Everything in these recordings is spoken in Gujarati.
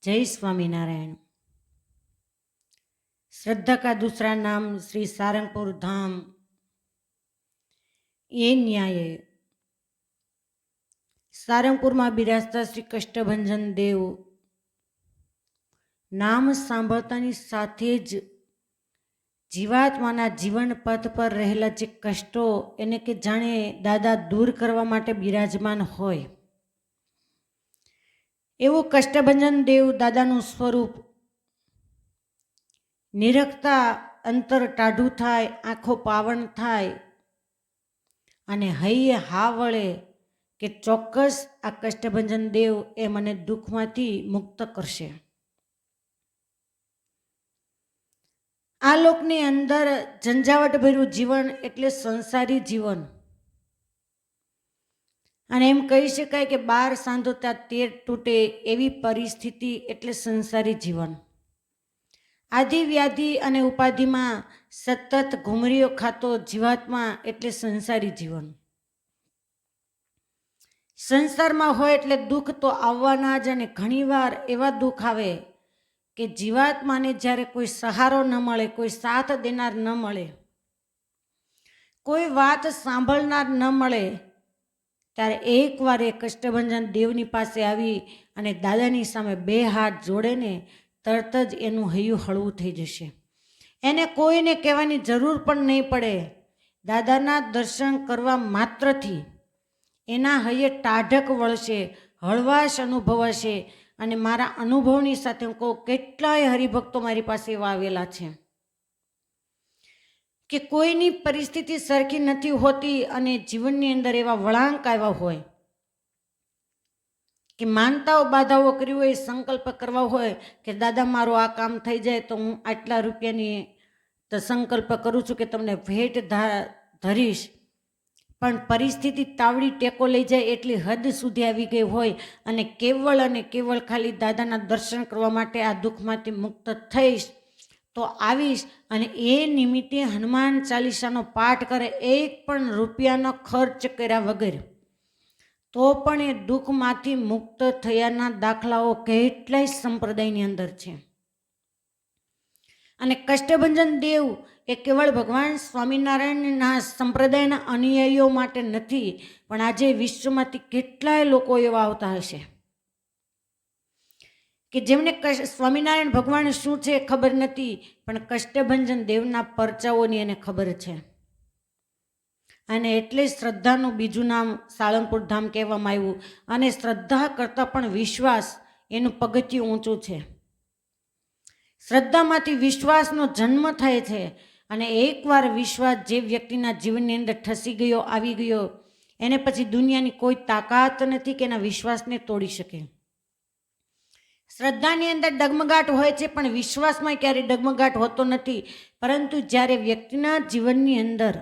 जय स्वामीनारायण। श्रद्धा का दूसरा नाम श्री सारंगपुर धाम। ये न्याय सारंगपुर में बिराजता श्री कष्टभंजन देव नाम सांभळतानी साथे ज जीवात्माना जीवन पथ पर रहेला जे कष्टो एने के जाणे दादा दूर करवा माटे बिराजमान होय एवो कष्टभंजन देव दादानुं स्वरूप निरखता अंतर टाढू थाय, आँखो पावण थाय अने हૈયે હા વળે કે ચોક્કસ આ કષ્ટભંજન દેવ એ મને દુઃખમાંથી મુક્ત કરશે। આ લોકની અંદર ઝંઝાવટભર્યું જીવન એટલે સંસારી જીવન અને એમ કહી શકાય કે 12 સાંધો ત્યાં 13 તૂટે એવી પરિસ્થિતિ એટલે સંસારી જીવન। આદિ વ્યાધિ અને ઉપાધિમાં સતત ઘુમરીઓ ખાતો જીવાત્મા એટલે સંસારી જીવન। સંસારમાં હોય એટલે દુઃખ તો આવવાના જ અને ઘણીવાર એવા દુઃખ આવે કે જીવાત્માને જ્યારે કોઈ સહારો ન મળે, કોઈ સાથ દેનાર ન મળે, કોઈ વાત સાંભળનાર ન મળે ત્યારે એકવાર એ કષ્ટભંજન દેવની પાસે આવી અને દાદાની સામે 2 હાથ જોડે ને તરત જ એનું હૈયું હળવું થઈ જશે। એને કોઈને કહેવાની જરૂર પણ નહીં પડે। દાદાના દર્શન કરવા માત્રથી એના હૈયે ટાઢક વળશે, હળવાશ અનુભવાશે અને મારા અનુભવની સાથે હું કહું કેટલાય હરિભક્તો મારી પાસે એવા આવેલા છે કે કોઈની પરિસ્થિતિ સરખી નથી હોતી અને જીવનની અંદર એવા વળાંક આવ્યા હોય કે માનતાઓ બાધાઓ કરી હોય, સંકલ્પ કરવા હોય કે દાદા મારું આ કામ થઈ જાય તો હું આટલા રૂપિયાની તો સંકલ્પ કરું છું કે તમને ભેટ ધરીશ, પણ પરિસ્થિતિ તાવડી ટેકો લઈ જાય એટલી હદ સુધી આવી ગઈ હોય અને કેવળ ખાલી દાદાના દર્શન કરવા માટે આ દુઃખમાંથી મુક્ત થઈશ તો આવીશ અને એ નિમિત્તે હનુમાન ચાલીસાનો પાઠ કરે, એક પણ રૂપિયાનો ખર્ચ કર્યા વગર, તો પણ એ દુઃખમાંથી મુક્ત થયાના દાખલાઓ કેટલાય સંપ્રદાયની અંદર છે। અને કષ્ટભંજન દેવ એ કેવળ ભગવાન સ્વામિનારાયણના સંપ્રદાયના અનુયાયીઓ માટે નથી, પણ આજે વિશ્વમાંથી કેટલાય લોકો એવા આવતા હશે કે જેમને સ્વામિનારાયણ ભગવાન શું છે ખબર નથી, પણ કષ્ટભંજન દેવના પરચાઓની એને ખબર છે। અને એટલે શ્રદ્ધાનું બીજું નામ સાળંગપુર ધામ કહેવામાં આવ્યું। અને શ્રદ્ધા કરતાં પણ વિશ્વાસ એનું પગથિયું ઊંચું છે। શ્રદ્ધામાંથી વિશ્વાસનો જન્મ થાય છે અને એકવાર વિશ્વાસ જે વ્યક્તિના જીવનની અંદર ઠસી ગયો, આવી ગયો, એને પછી દુનિયાની કોઈ તાકાત નથી કે એના વિશ્વાસને તોડી શકે। શ્રદ્ધાની અંદર ડગમગાટ હોય છે પણ વિશ્વાસમાં ક્યારેય ડગમગાટ હોતો નથી, પરંતુ જ્યારે વ્યક્તિના જીવનની અંદર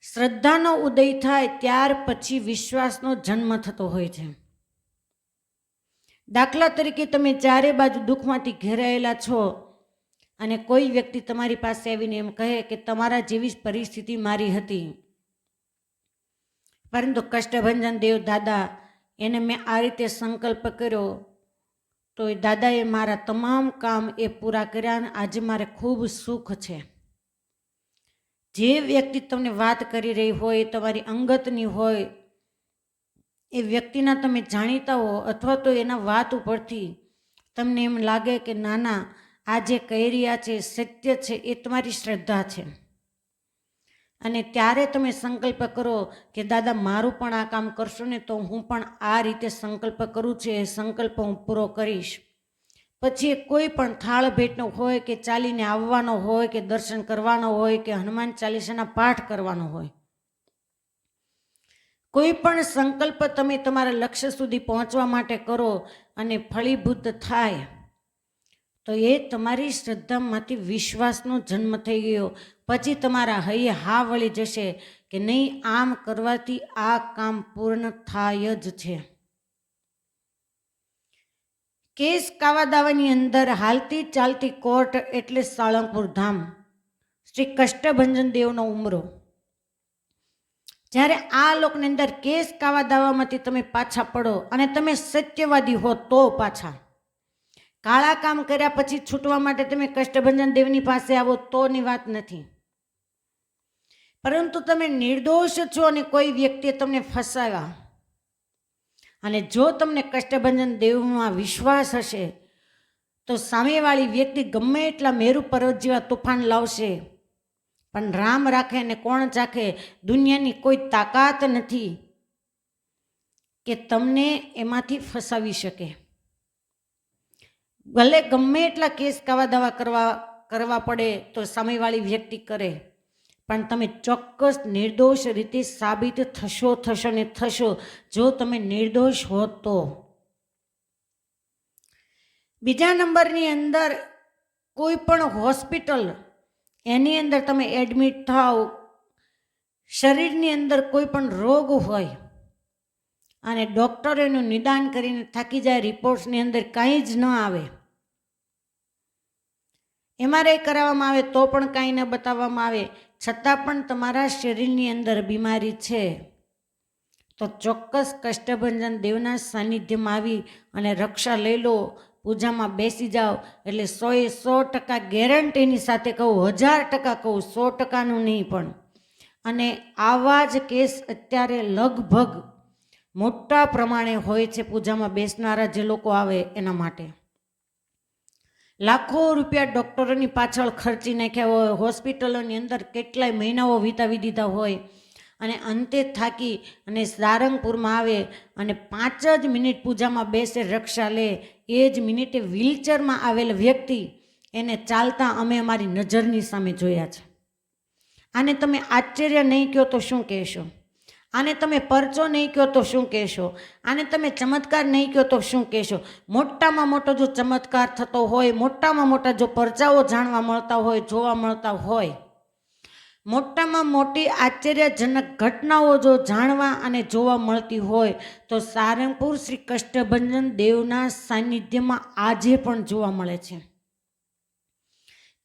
શ્રદ્ધાનો ઉદય થાય ત્યાર પછી વિશ્વાસનો જન્મ થતો હોય છે। દાખલા તરીકે તમે ચારે બાજુ દુઃખમાંથી ઘેરાયેલા છો અને કોઈ વ્યક્તિ તમારી પાસે આવીને એમ કહે કે તમારા જેવી જ પરિસ્થિતિ મારી હતી, પરંતુ કષ્ટભંજન દેવ દાદા એને મેં આ રીતે સંકલ્પ કર્યો તો એ દાદાએ મારા તમામ કામ એ પૂરા કર્યા અને આજે મારે ખૂબ સુખ છે। જે વ્યક્તિ તમને વાત કરી રહી હોય, તમારી અંગતની હોય, એ વ્યક્તિના તમે જાણીતા હો અથવા તો એના વાત ઉપરથી તમને એમ લાગે કે ના આ જે કહી રહ્યા છે સત્ય છે, એ તમારી શ્રદ્ધા છે અને ત્યારે તમે સંકલ્પ કરો કે દાદા મારું પણ આ કામ કરશો ને તો હું પણ આ રીતે સંકલ્પ કરું છું, એ સંકલ્પ હું પૂરો કરીશ। પછી કોઈ પણ થાળ ભેટનો હોય કે ચાલીને આવવાનો હોય કે દર્શન કરવાનો હોય કે હનુમાન ચાલીસાના પાઠ કરવાનો હોય, કોઈ પણ સંકલ્પ તમે તમારા લક્ષ્ય સુધી પહોંચવા માટે કરો અને ફળીભૂત થાય તો એ તમારી શ્રદ્ધામાંથી વિશ્વાસનો જન્મ થઈ ગયો। પછી તમારા હૈયે હા વળી જશે કે નહીં, આમ કરવાથી આ કામ પૂર્ણ થાય જ છે। કેસ કાવાદાવાની અંદર હાલતી ચાલતી કોર્ટ એટલે સાળંગપુર ધામ શ્રી કષ્ટભંજન દેવનો ઉમરો। જ્યારે આ લોકની અંદર કેસ કાવા દાવામાંથી તમે પાછા પડો અને તમે સત્યવાદી હો તો પાછા, કાળા કામ કર્યા પછી છૂટવા માટે તમે કષ્ટભંજન દેવની પાસે આવો તોની વાત નથી, પરંતુ તમે નિર્દોષ છો અને કોઈ વ્યક્તિએ તમને ફસાવ્યા, અને જો તમને કષ્ટભંજન દેવમાં વિશ્વાસ હશે તો સામેવાળી વ્યક્તિ ગમે એટલા મેરુ પર્વત જેવા તોફાન લાવશે, પણ રામ રાખે અને કોણ ચાખે, દુનિયાની કોઈ તાકાત નથી કે તમને એમાંથી ફસાવી શકે. ભલે ગમે એટલા કેસ કાવા દાવા કરવા પડે તો સામેવાળી વ્યક્તિ કરે, પણ તમે ચોક્કસ નિર્દોષ રીતે સાબિત થશો ને થશો જો તમે નિર્દોષ હો તો. બીજા નંબરની અંદર કોઈ પણ હોસ્પિટલ એની અંદર તમે એડમિટ થાવ, શરીરની અંદર કોઈ પણ રોગ હોય અને ડૉક્ટર એનું નિદાન કરીને થાકી જાય, રિપોર્ટ્સની અંદર કાંઈ જ ન આવે, MRI કરાવવામાં આવે તો પણ કાંઈ ન બતાવવામાં આવે, છતાં પણ તમારા શરીરની અંદર બીમારી છે, તો ચોક્કસ કષ્ટભંજન દેવના સાનિધ્યમાં આવી અને રક્ષા લઈ લો, પૂજામાં બેસી જાઓ. એટલે 100% ગેરંટીની સાથે કહું, 1000% કહું, 100%નું નહીં પણ. અને આવા જ કેસ અત્યારે લગભગ મોટા પ્રમાણે હોય છે પૂજામાં બેસનારા જે લોકો આવે એના માટે. લાખો રૂપિયા ડૉક્ટરોની પાછળ ખર્ચી નાખ્યા હોય, હોસ્પિટલોની અંદર કેટલાય મહિનાઓ વિતાવી દીધા હોય, અને અંતે થાકી અને સારંગપુરમાં આવે અને 5 જ મિનિટ પૂજામાં બેસે, રક્ષા લે, એ જ મિનિટે વ્હીલચેરમાં આવેલ વ્યક્તિ એને ચાલતા અમે અમારી નજરની સામે જોયા છે. આને તમે આશ્ચર્ય નહીં કહો તો શું કહેશો? આને તમે પરચો નહીં કહો તો શું કહેશો? આને તમે ચમત્કાર નહીં કહો તો શું કહેશો? મોટામાં મોટો જો ચમત્કાર થતો હોય, મોટામાં મોટા જો પરચાઓ જાણવા મળતા હોય, જોવા મળતા હોય, મોટામાં મોટી આશ્ચર્યજનક ઘટનાઓ જો જાણવા અને જોવા મળતી હોય તો સારંગપુર શ્રી કષ્ટભંજન દેવના સાનિધ્યમાં આજે પણ જોવા મળે છે.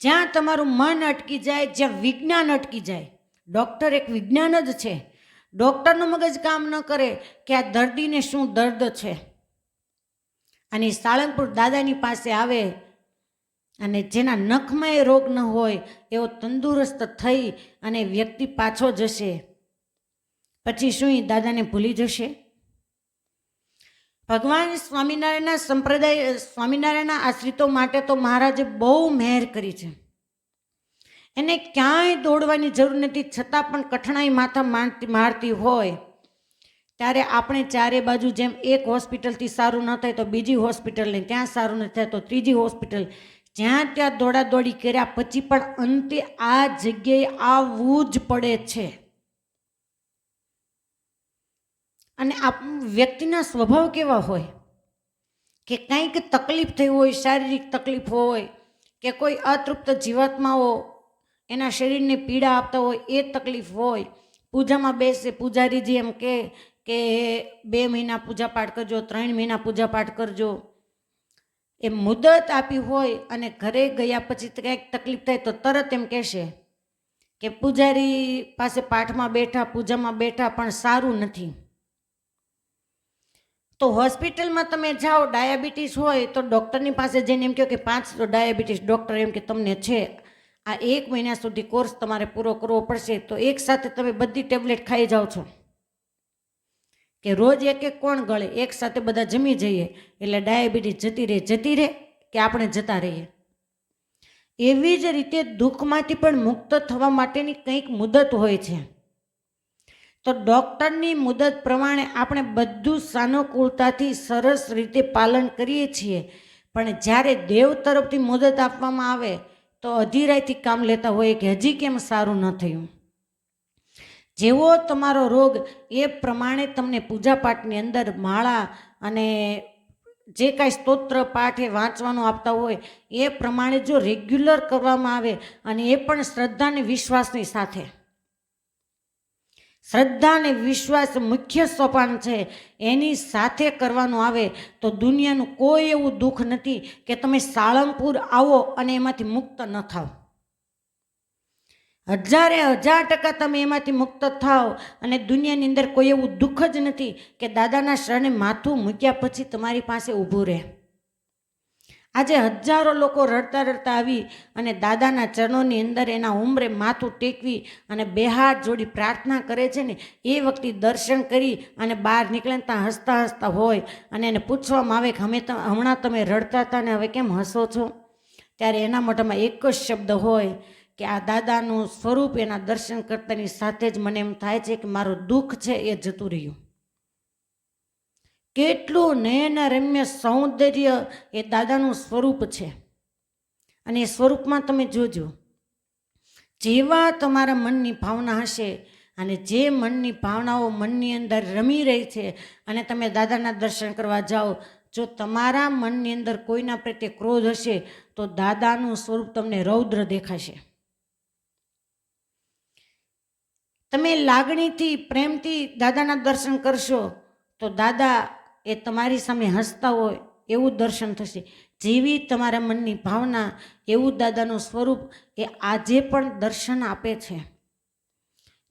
જ્યાં તમારું મન અટકી જાય, જ્યાં વિજ્ઞાન અટકી જાય, ડૉક્ટર એક વિજ્ઞાન જ છે. ડૉક્ટરનું મગજ કામ ન કરે કે આ દર્દીને શું દર્દ છે, અને સાળંગપુર દાદાની પાસે આવે અને જેના નખમાં એ રોગ ન હોય એવો તંદુરસ્ત થઈ અને વ્યક્તિ પાછો જશે, પછી શું એ દાદાને ભૂલી જશે? ભગવાન સ્વામિનારાયણના સંપ્રદાય, સ્વામિનારાયણના આશ્રિતો માટે તો મહારાજે બહુ મહેર કરી છે. એને ક્યાંય દોડવાની જરૂર નથી, છતાં પણ કઠણાઈ માથા મારતી હોય ત્યારે આપણે ચારે બાજુ જેમ એક હોસ્પિટલથી સારું ન થાય તો બીજી હોસ્પિટલને, ત્યાં સારું ન થાય તો ત્રીજી હોસ્પિટલ, જ્યાં ત્યાં દોડાદોડી કર્યા પછી પણ અંતે આ જગ્યાએ આવવું જ પડે છે. અને વ્યક્તિના સ્વભાવ કેવા હોય કે કંઈક તકલીફ થઈ હોય, શારીરિક તકલીફ હોય કે કોઈ અતૃપ્ત જીવાત્માઓ એના શરીરને પીડા આપતા હોય, એ તકલીફ હોય, પૂજામાં બેસે, પૂજારીજી એમ કે 2 મહિના પૂજાપાઠ કરજો, 3 મહિના પૂજાપાઠ કરજો, એ મુદત આપી હોય અને ઘરે ગયા પછી કંઈક તકલીફ થાય તો તરત એમ કહેશે કે પૂજારી પાસે પાઠમાં બેઠા, પૂજામાં બેઠા પણ સારું નથી. તો હોસ્પિટલમાં તમે જાઓ, ડાયાબિટીસ હોય તો ડૉક્ટરની પાસે જઈને એમ કહો કે 5 ડાયાબિટીસ, ડૉક્ટર એમ કે તમને છે, આ 1 મહિના સુધી કોર્સ તમારે પૂરો કરવો પડશે. તો એક સાથે તમે બધી ટેબ્લેટ ખાઈ જાઓ છો કે રોજ એક કોણ ગળે? એક સાથે બધા જમી જઈએ એટલે ડાયાબિટીસ જતી રહે કે આપણે જતા રહીએ? એવી જ રીતે દુઃખમાંથી પણ મુક્ત થવા માટેની કંઈક મુદત હોય છે. તો ડૉક્ટરની મુદત પ્રમાણે આપણે બધું સાનુકૂળતાથી સરસ રીતે પાલન કરીએ છીએ, પણ જ્યારે દેવ તરફથી મુદત આપવામાં આવે તો અધીરાઈથી કામ લેતા હોય કે હજી કેમ સારું ન થયું. જેવો તમારો રોગ એ પ્રમાણે તમને પૂજાપાઠની અંદર માળા અને જે કાંઈ સ્તોત્ર પાઠ એ વાંચવાનું આપતા હોય એ પ્રમાણે જો રેગ્યુલર કરવામાં આવે, અને એ પણ શ્રદ્ધા અને વિશ્વાસની સાથે. શ્રદ્ધા અને વિશ્વાસ મુખ્ય સોપાન છે, એની સાથે કરવાનું આવે તો દુનિયાનું કોઈ એવું દુઃખ નથી કે તમે સાળંગપુર આવો અને એમાંથી મુક્ત ન થાવ. 1000% તમે એમાંથી મુક્ત થાવ, અને દુનિયાની અંદર કોઈ એવું દુઃખ જ નથી કે દાદાના શરણે માથું મૂક્યા પછી તમારી પાસે ઊભું રહે. આજે હજારો લોકો રડતા રડતા આવી અને દાદાના ચરણોની અંદર એના ઉંમરે માથું ટેકવી અને બે હાથ જોડી પ્રાર્થના કરે છે ને, એ વખતે દર્શન કરી અને બહાર નીકળે ત્યાં હસતા હસતા હોય અને એને પૂછવામાં આવે કે હમણાં તમે રડતા હતા ને હવે કેમ હસો છો? ત્યારે એના મોઢામાં એક જ શબ્દ હોય કે આ દાદાનું સ્વરૂપ એના દર્શન કરતાની સાથે જ મને એમ થાય છે કે મારું દુઃખ છે એ જતું રહ્યું. કેટલું નયનરમ્ય સૌંદર્ય એ દાદાનું સ્વરૂપ છે. અને એ સ્વરૂપમાં તમે જોજો, જેવા તમારા મનની ભાવના હશે અને જે મનની ભાવનાઓ મનની અંદર રમી રહી છે અને તમે દાદાના દર્શન કરવા જાઓ, જો તમારા મનની અંદર કોઈના પ્રત્યે ક્રોધ હશે તો દાદાનું સ્વરૂપ તમને રૌદ્ર દેખાશે. તમે લાગણીથી પ્રેમથી દાદાના દર્શન કરશો તો દાદા એ તમારી સામે હસતા હોય એવું દર્શન થશે. જેવી તમારા મનની ભાવના એવું દાદાનું સ્વરૂપ એ આજે પણ દર્શન આપે છે.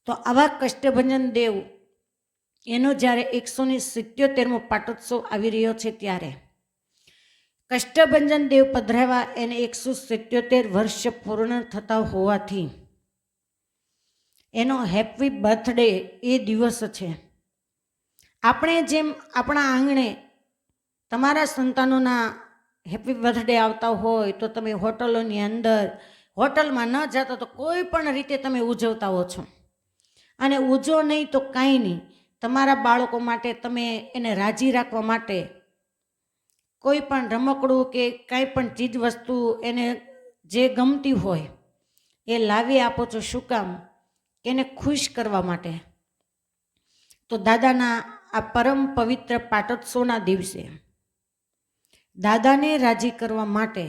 તો આવા કષ્ટભંજન દેવ એનો જ્યારે 177મો પાટોત્સવ આવી રહ્યો છે ત્યારે કષ્ટભંજન દેવ પધરાવ્યા એને 177 વર્ષ પૂર્ણ થતા હોવાથી એનો હેપી બર્થડે એ દિવસ છે. આપણે જેમ આપણા આંગણે તમારા સંતાનોના હેપી બર્થડે આવતા હોય તો તમે હોટલોની અંદર હોટલમાં ન જતા તો કોઈ પણ રીતે તમે ઉજવતા હો છો. અને ઉજવો નહીં તો કાંઈ નહીં, તમારા બાળકો માટે તમે એને રાજી રાખવા માટે કોઈ પણ રમકડું કે કાંઈ પણ ચીજ વસ્તુ એને જે ગમતી હોય એ લાવી આપો છો. શું કામ? એને ખુશ કરવા માટે. તો દાદાના આ પરમ પવિત્ર પાટોત્સવના દિવસે દાદાને રાજી કરવા માટે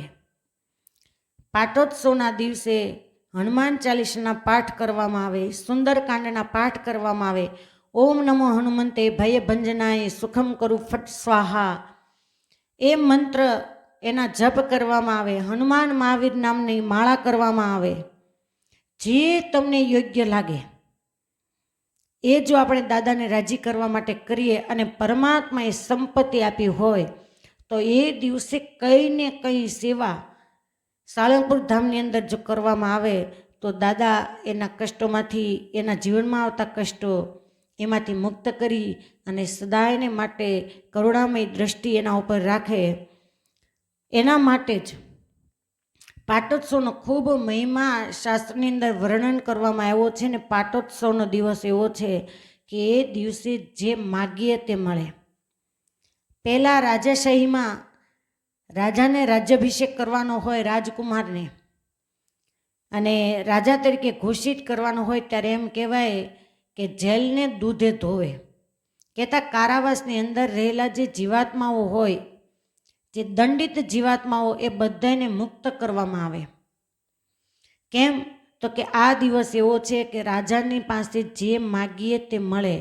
પાટોત્સવના દિવસે હનુમાન ચાલીસાના પાઠ કરવામાં આવે, સુંદરકાંડના પાઠ કરવામાં આવે. ઓમ નમો હનુમંતે ભય ભંજનાય સુખમ કરું ફટ સ્વાહા એ મંત્ર એના જપ કરવામાં આવે. હનુમાન મહાવીર નામની માળા કરવામાં આવે. જે તમને યોગ્ય લાગે એ જો આપણે દાદાને રાજી કરવા માટે કરીએ અને પરમાત્માએ સંપત્તિ આપી હોય તો એ દિવસે કંઈ ને કંઈ સેવા સાળંગપુર ધામની અંદર જો કરવામાં આવે તો દાદા એના કષ્ટોમાંથી, એના જીવનમાં આવતા કષ્ટો એમાંથી મુક્ત કરી અને સદાયને માટે કરુણામય દ્રષ્ટિ એના ઉપર રાખે. એના માટે જ પાટોત્સવનો ખૂબ મહિમા શાસ્ત્રની અંદર વર્ણન કરવામાં આવ્યો છે ને પાટોત્સવનો દિવસ એવો છે કે એ દિવસે જે માગીએ તે મળે. પહેલાં રાજાશાહીમાં રાજાને રાજ્યાભિષેક કરવાનો હોય રાજકુમારને અને રાજા તરીકે ઘોષિત કરવાનો હોય ત્યારે એમ કહેવાય કે જેલને દૂધે ધોવે. કહેતા કારાવાસની અંદર રહેલા જે જીવાત્માઓ હોય, જે દંડિત જીવાત્માઓ એ બધાને મુક્ત કરવામાં આવે. કેમ? તો કે આ દિવસ એવો છે કે રાજાની પાસે જે માગીએ તે મળે.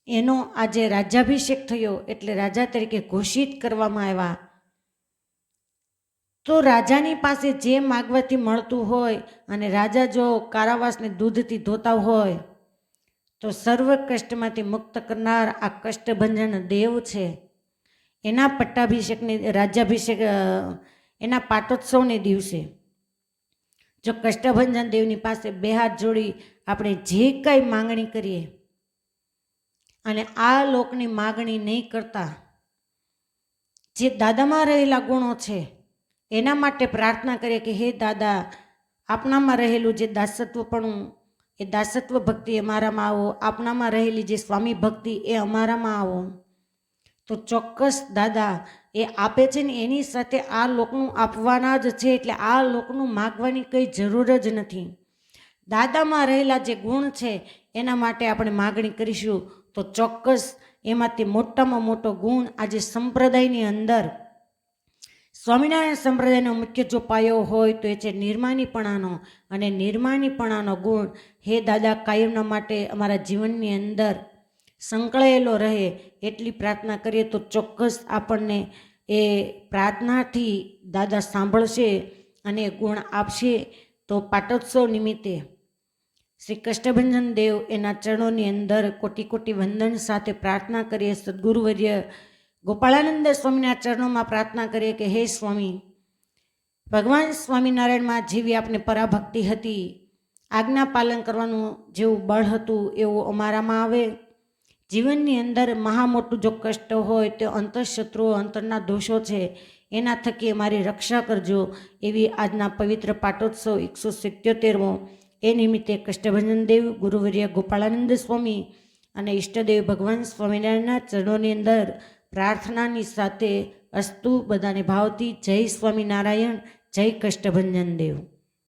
એનો આજે રાજ્યાભિષેક થયો એટલે રાજા તરીકે ઘોષિત કરવામાં આવ્યા. તો રાજાની પાસે જે માગવાથી મળતું હોય અને રાજા જો કારાવાસને દૂધથી ધોતા હોય તો સર્વ કષ્ટમાંથી મુક્ત કરનાર આ કષ્ટભંજન દેવ છે. એના પટ્ટાભિષેકની રાજ્યાભિષેક એના પાટોત્સવને દિવસે જો કષ્ટભંજન દેવની પાસે બે હાથ જોડી આપણે જે કંઈ માંગણી કરીએ અને આ લોકની માગણી નહીં કરતા જે દાદામાં રહેલા ગુણો છે એના માટે પ્રાર્થના કરીએ કે હે દાદા, આપનામાં રહેલું જે દાસત્વપણું એ દાસત્વ ભક્તિ અમારામાં આવો, આપનામાં રહેલી જે સ્વામી ભક્તિ એ અમારામાં આવો. તો ચોક્કસ દાદા એ આપે છે ને એની સાથે આ લોકનું આપવાના જ છે. એટલે આ લોકનું માગવાની કંઈ જરૂર જ નથી. દાદામાં રહેલા જે ગુણ છે એના માટે આપણે માગણી કરીશું તો ચોક્કસ એમાંથી મોટામાં મોટો ગુણ આજે સંપ્રદાયની અંદર સ્વામિનારાયણ સંપ્રદાયનો મુખ્ય જો પાયો હોય તો એ છે નિર્માનીપણાનો. અને નિર્માનીપણાનો ગુણ હે દાદા કાયમના માટે અમારા જીવનની અંદર સંકળાયેલો રહે એટલી પ્રાર્થના કરીએ તો ચોક્કસ આપણને એ પ્રાર્થનાથી દાદા સાંભળશે અને ગુણ આપશે. તો પાટોત્સવ નિમિત્તે શ્રી કષ્ટભંજન દેવ એના ચરણોની અંદર કોટી કોટી વંદન સાથે પ્રાર્થના કરીએ. સદગુરુવર્ય ગોપાળાનંદ સ્વામીના ચરણોમાં પ્રાર્થના કરીએ કે હે સ્વામી, ભગવાન સ્વામિનારાયણમાં જેવી આપને પરાભક્તિ હતી, આજ્ઞા પાલન કરવાનું જેવું બળ હતું એવું અમારામાં આવે. જીવનની અંદર મહા મોટું જો કષ્ટ હોય તો અંતઃશત્રુઓ, અંતરના દોષો છે, એના થકી અમારી રક્ષા કરજો. એવી આજના પવિત્ર પાટોત્સવ 177મો એ નિમિત્તે કષ્ટભંજન દેવ, ગુરુવર્ય ગોપાળાનંદ સ્વામી અને ઈષ્ટદેવ ભગવાન સ્વામિનારાયણના ચરણોની અંદર પ્રાર્થનાની સાથે અસ્તુ. બધાને ભાવથી જય સ્વામિનારાયણ, જય કષ્ટભંજન દેવ.